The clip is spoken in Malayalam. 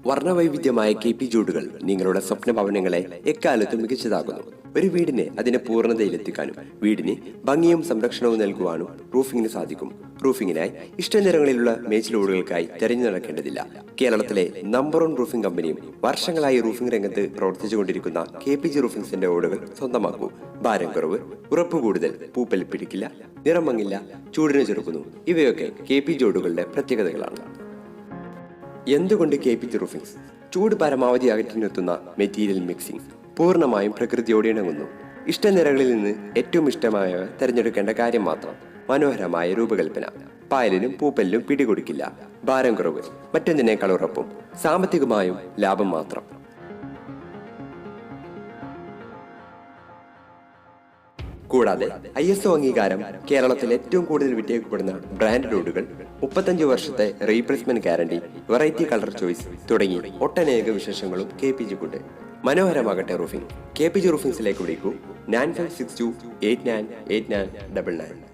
വർണ്ണവൈവിധ്യമായ KP ജോഡുകൾ നിങ്ങളുടെ സ്വപ്ന ഭവനങ്ങളെ എക്കാലത്തും മികച്ചതാക്കുന്നു. ഒരു വീടിനെ അതിന്റെ പൂർണ്ണതയിലെത്തിക്കാനും വീടിന് ഭംഗിയും സംരക്ഷണവും നൽകുവാനും റൂഫിംഗിന് സാധിക്കും. റൂഫിംഗിനായി ഇഷ്ടനിറങ്ങളിലുള്ള മേച്ചിലോടുകൾക്കായി തെരഞ്ഞു നടക്കേണ്ടതില്ല. കേരളത്തിലെ നമ്പർ 1 റൂഫിംഗ് കമ്പനിയും വർഷങ്ങളായി റൂഫിംഗ് രംഗത്ത് പ്രവർത്തിച്ചുകൊണ്ടിരിക്കുന്ന KPG റൂഫിംഗ്സിന്റെ ഓടുകൾ സ്വന്തമാക്കൂ. ഭാരം കുറവ്, ഉറപ്പ് കൂടുതൽ, പൂപ്പൽ പിടിക്കില്ല, നിറം മങ്ങില്ല, ചൂടിനെ ചെറുക്കുന്നു. ഇവയൊക്കെ KPG ഓടുകളുടെ പ്രത്യേകതകളാണ്. എന്തുകൊണ്ട് KPG റൂഫിംഗ്സ്? ചൂട് പരമാവധി അകറ്റി നിർത്തുന്ന മെറ്റീരിയൽ മിക്സിംഗ്, പൂർണ്ണമായും പ്രകൃതിയോട് ഇണങ്ങുന്നു. ഇഷ്ടനിറങ്ങളിൽ നിന്ന് ഏറ്റവും ഇഷ്ടമായവ തിരഞ്ഞെടുക്കേണ്ട കാര്യം മാത്രം. മനോഹരമായ രൂപകൽപ്പന, പായലിനും പൂപ്പലിനും പിടികൊടുക്കില്ല, ഭാരം കുറവ്, മറ്റൊന്നിനേക്കാൾ ഉറപ്പും, സാമ്പത്തികമായും ലാഭം മാത്രം. കൂടാതെ ISO അംഗീകാരം, കേരളത്തിൽ ഏറ്റവും കൂടുതൽ വിറ്റഴിക്കപ്പെടുന്ന ബ്രാൻഡ് ലോഡുകൾ, 35 വർഷത്തെ replacement guarantee, variety colour choice തുടങ്ങി ഒട്ടനേക വിശേഷങ്ങളും KPGക്കുണ്ട്. മനോഹരമാകട്ടെ റൂഫിംഗ്. KPG റൂഫിംഗ്സിലേക്ക് വിളിക്കൂ 9562898999.